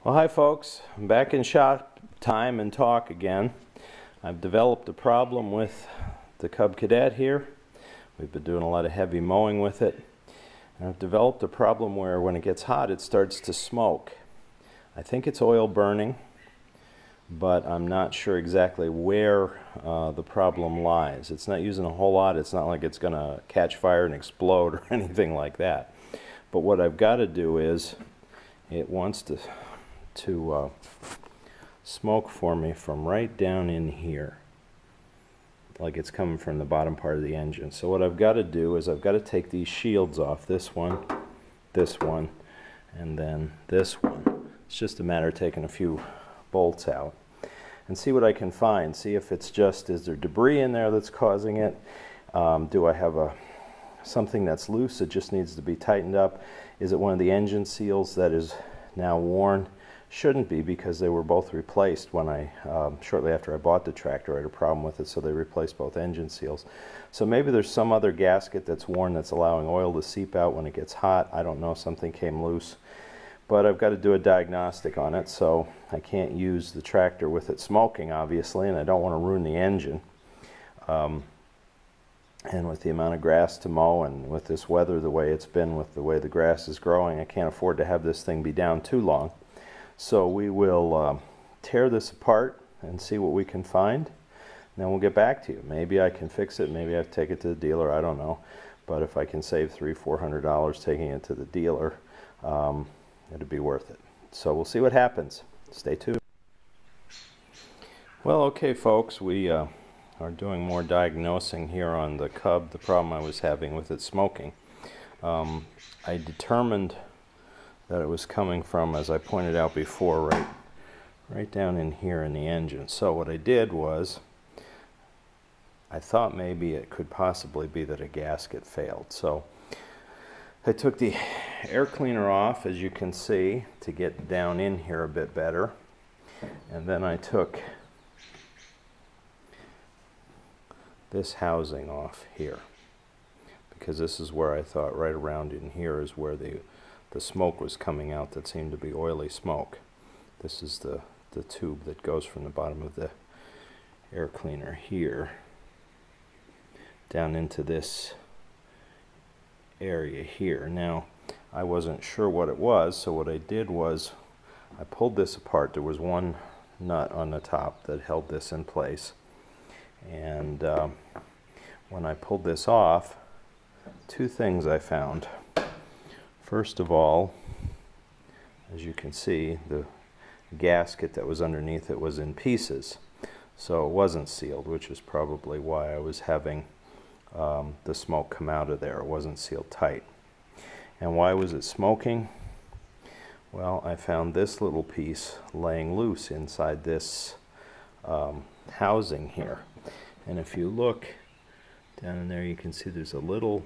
Well, hi folks, I'm back in shop time and talk again. I've developed a problem with the Cub Cadet here. We've been doing a lot of heavy mowing with it. And I've developed a problem where when it gets hot it starts to smoke. I think it's oil burning, but I'm not sure exactly where the problem lies. It's not using a whole lot. It's not like it's going to catch fire and explode or anything like that. But what I've got to do is, it wants to smoke for me from right down in here, like it's coming from the bottom part of the engine. So what I've got to do is I've got to take these shields off, this one, and then this one. It's just a matter of taking a few bolts out and see what I can find. See if it's just, is there debris in there that's causing it? Do I have something that's loose that just needs to be tightened up? Is it one of the engine seals that is now worn? Shouldn't be, because they were both replaced when I shortly after I bought the tractor. I had a problem with it, so they replaced both engine seals. So maybe there's some other gasket that's worn that's allowing oil to seep out when it gets hot. I don't know, something came loose. But I've got to do a diagnostic on it, so I can't use the tractor with it smoking, obviously, and I don't want to ruin the engine. And with the amount of grass to mow and with this weather the way it's been, with the way the grass is growing, I can't afford to have this thing be down too long. So we will tear this apart and see what we can find. And then we'll get back to you. Maybe I can fix it. Maybe I have to take it to the dealer. I don't know. But if I can save $300-400 taking it to the dealer, it'd be worth it. So we'll see what happens. Stay tuned. Well, okay, folks, we are doing more diagnosing here on the Cub, the problem I was having with it smoking. I determined that it was coming from, as I pointed out before, right down in here in the engine. So what I did was, I thought maybe it could possibly be that a gasket failed. So I took the air cleaner off, as you can see, to get down in here a bit better. And then I took this housing off here, because this is where I thought, right around in here is where the smoke was coming out that seemed to be oily smoke. This is the tube that goes from the bottom of the air cleaner here down into this area here. Now, I wasn't sure what it was, so what I did was I pulled this apart. There was one nut on the top that held this in place, and when I pulled this off, two things I found. First of all, as you can see, the gasket that was underneath it was in pieces, so it wasn't sealed, which is probably why I was having the smoke come out of there. It wasn't sealed tight. And why was it smoking? Well, I found this little piece laying loose inside this housing here. And if you look down in there, you can see there's a little,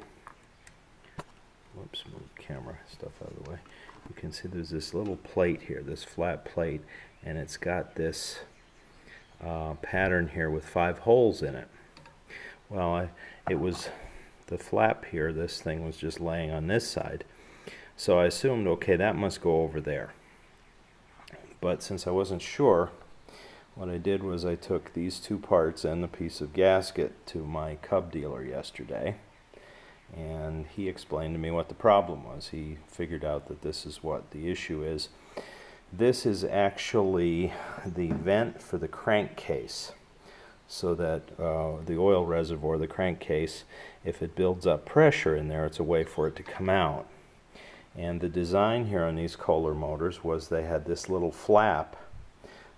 whoops, move camera stuff out of the way. You can see there's this little plate here, this flat plate, and it's got this pattern here with 5 holes in it. Well, it was the flap here, this thing was just laying on this side. So I assumed, okay, that must go over there. But since I wasn't sure, what I did was I took these two parts and the piece of gasket to my Cub dealer yesterday, and he explained to me what the problem was. He figured out that this is what the issue is. This is actually the vent for the crankcase, so that the oil reservoir, the crankcase, if it builds up pressure in there, it's a way for it to come out. And the design here on these Kohler motors was they had this little flap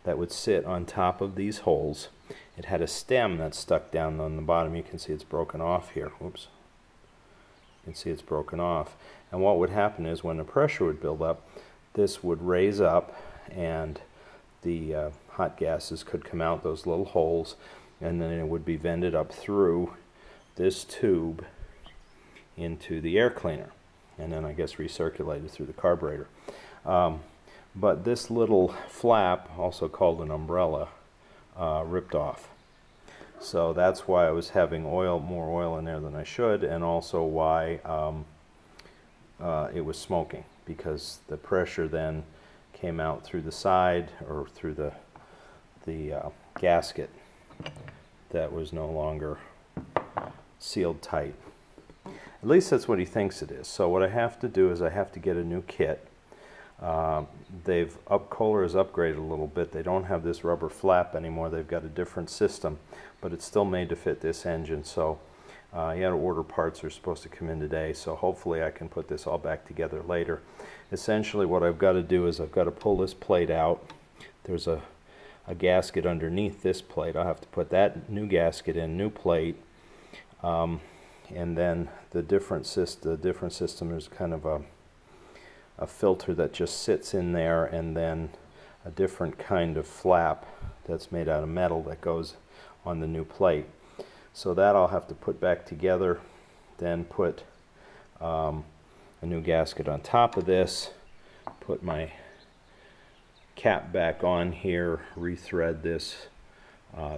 that would sit on top of these holes. It had a stem that stuck down on the bottom. You can see it's broken off here. Whoops. You can see it's broken off. And what would happen is when the pressure would build up, this would raise up and the hot gases could come out those little holes, and then it would be vented up through this tube into the air cleaner, and then I guess recirculated through the carburetor. But this little flap, also called an umbrella, ripped off. So that's why I was having more oil in there than I should, and also why it was smoking, because the pressure then came out through the side, or through the gasket that was no longer sealed tight. At least that's what he thinks it is. So what I have to do is I have to get a new kit. Kohler has upgraded a little bit. They don't have this rubber flap anymore. They've got a different system, but it's still made to fit this engine. So he had to order parts that are supposed to come in today. So hopefully I can put this all back together later. Essentially what I've got to do is I've got to pull this plate out. There's a gasket underneath this plate. I'll have to put that new gasket in, new plate, and then the different system is kind of a filter that just sits in there, and then a different kind of flap that's made out of metal that goes on the new plate. So that I'll have to put back together, then put a new gasket on top of this, put my cap back on here, rethread this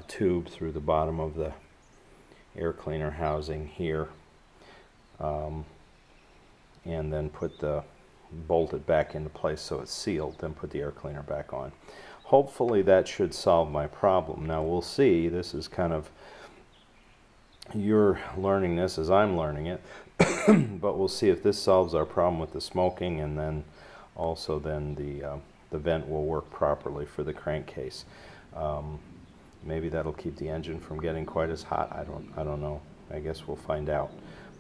tube through the bottom of the air cleaner housing here, and then bolt it back into place so it's sealed, then put the air cleaner back on. Hopefully that should solve my problem. Now we'll see. This is kind of, you're learning this as I'm learning it, but we'll see if this solves our problem with the smoking, and then also then the vent will work properly for the crankcase. Maybe that'll keep the engine from getting quite as hot. I don't know. I guess we'll find out.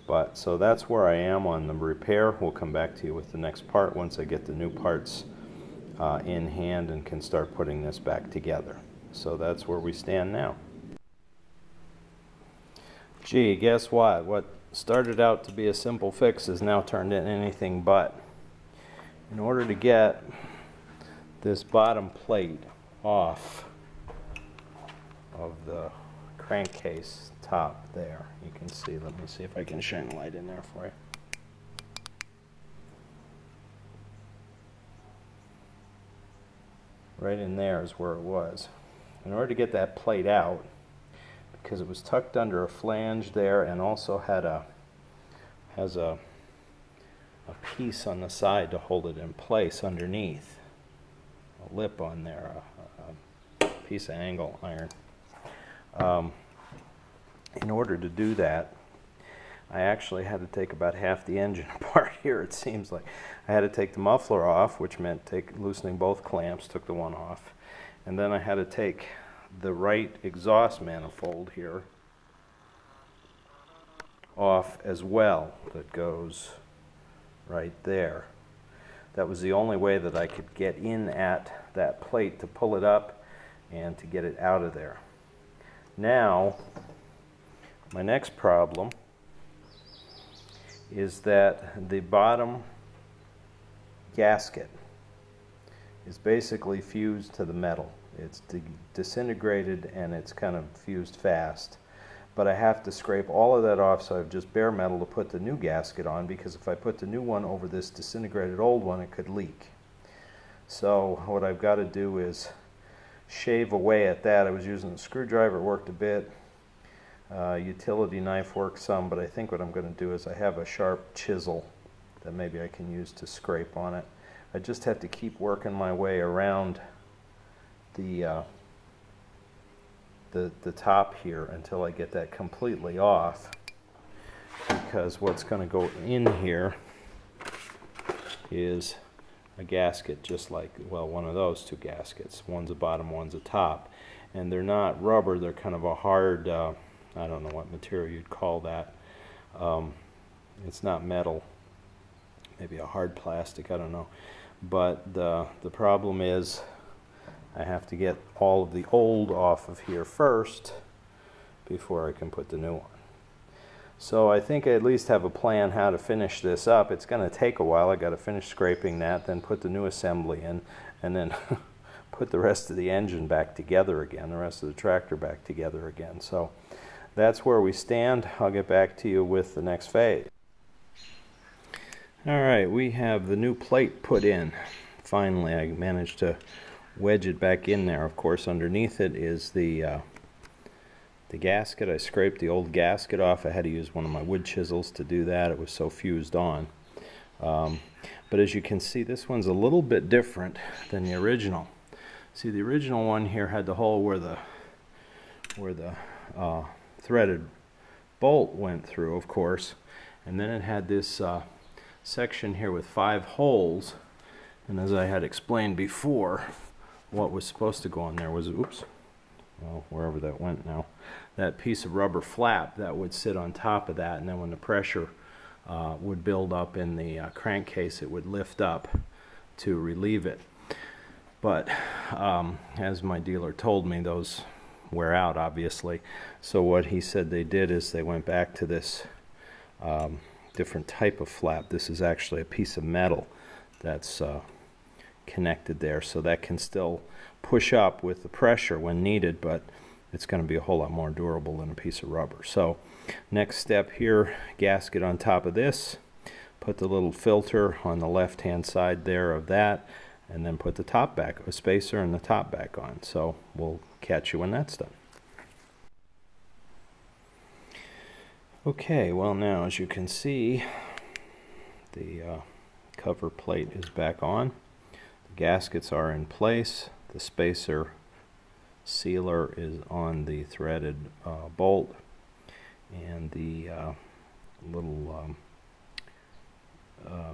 But so that's where I am on the repair. We'll come back to you with the next part once I get the new parts in hand and can start putting this back together. So that's where we stand now. Gee, guess what? What started out to be a simple fix has now turned into anything but. In order to get this bottom plate off of the crankcase top there, you can see, let me see if I can shine a light in there for you. Right in there is where it was. In order to get that plate out, because it was tucked under a flange there, and also has a piece on the side to hold it in place underneath, a lip on there, a piece of angle iron. In order to do that, I actually had to take about half the engine apart here, it seems like. I had to take the muffler off, which meant loosening both clamps, took the one off. And then I had to take the right exhaust manifold here off as well, that goes right there. That was the only way that I could get in at that plate to pull it up and to get it out of there. Now, my next problem is that the bottom gasket is basically fused to the metal. It's disintegrated and it's kind of fused fast. But I have to scrape all of that off, so I have just bare metal to put the new gasket on, because if I put the new one over this disintegrated old one, it could leak. So what I've got to do is shave away at that. I was using a screwdriver, it worked a bit. Utility knife works some, but I think what I'm going to do is I have a sharp chisel that maybe I can use to scrape on it. I just have to keep working my way around the top here until I get that completely off, because what's going to go in here is a gasket, just like, well, one of those two gaskets. One's a bottom, one's a top, and they're not rubber, they're kind of a hard, I don't know what material you'd call that. It's not metal, maybe a hard plastic, I don't know. But the problem is I have to get all of the old off of here first before I can put the new one. So I think I at least have a plan how to finish this up. It's going to take a while. I got to finish scraping that, then put the new assembly in, and then put the rest of the engine back together again, the rest of the tractor back together again. So that's where we stand. I'll get back to you with the next phase. Alright, we have the new plate put in. Finally, I managed to wedge it back in there. Of course, underneath it is the gasket. I scraped the old gasket off. I had to use one of my wood chisels to do that. It was so fused on. But as you can see, this one's a little bit different than the original. See, the original one here had the hole where the threaded bolt went through, of course, and then it had this section here with 5 holes. And as I had explained before, what was supposed to go on there was, oops, well, wherever that went now, that piece of rubber flap that would sit on top of that, and then when the pressure would build up in the crankcase, it would lift up to relieve it. But as my dealer told me, those wear out, obviously. So what he said they did is they went back to this different type of flap. This is actually a piece of metal that's connected there, so that can still push up with the pressure when needed, but it's going to be a whole lot more durable than a piece of rubber. So next step here, gasket on top of this, put the little filter on the left hand side there of that, and then put the top back, a spacer and the top back on. So we'll catch you when that's done. Okay, well now as you can see, the cover plate is back on. The gaskets are in place. The spacer sealer is on the threaded bolt, and the little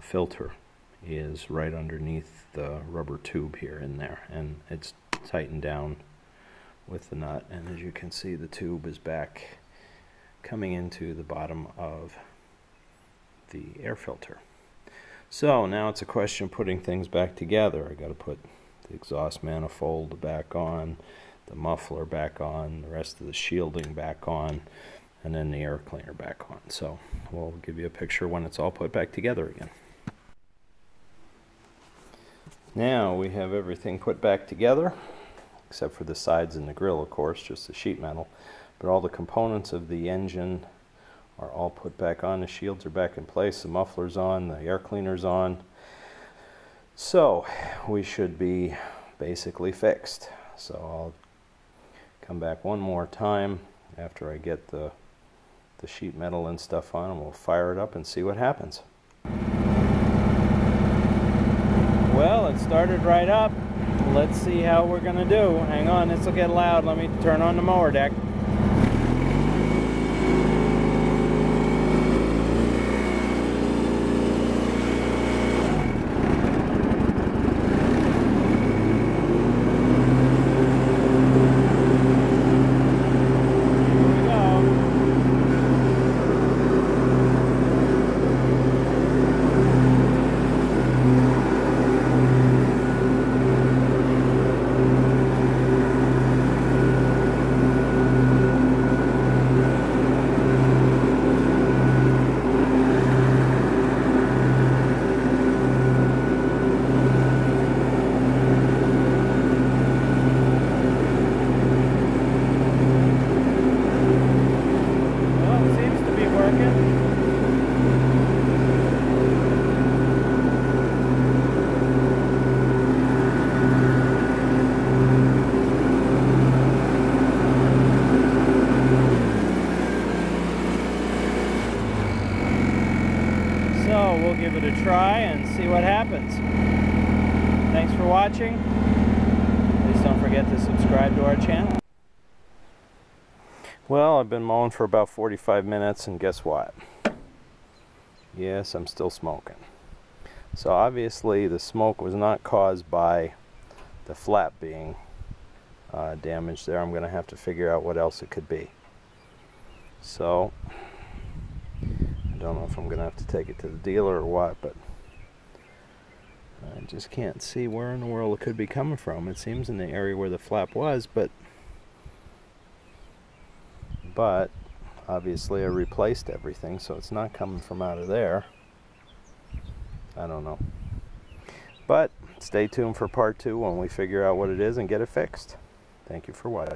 filter is right underneath the rubber tube here in there, and it's tightened down with the nut, and as you can see, the tube is back coming into the bottom of the air filter. So now it's a question of putting things back together. I got to put the exhaust manifold back on, the muffler back on, the rest of the shielding back on, and then the air cleaner back on. So we'll give you a picture when it's all put back together again. Now we have everything put back together, except for the sides and the grill, of course, just the sheet metal. But all the components of the engine are all put back on. The shields are back in place, the muffler's on, the air cleaner's on. So we should be basically fixed. So I'll come back one more time after I get the sheet metal and stuff on, and we'll fire it up and see what happens. Well, it started right up. Let's see how we're gonna do. Hang on, this will get loud. Let me turn on the mower deck. So we'll give it a try and see what happens. Thanks for watching. Please don't forget to subscribe to our channel. Well, I've been mowing for about 45 minutes, and guess what? Yes, I'm still smoking. So obviously the smoke was not caused by the flap being damaged there. I'm going to have to figure out what else it could be. So I don't know if I'm going to have to take it to the dealer or what, but I just can't see where in the world it could be coming from. It seems in the area where the flap was, but obviously I replaced everything, so it's not coming from out of there. I don't know. But stay tuned for part 2 when we figure out what it is and get it fixed. Thank you for watching.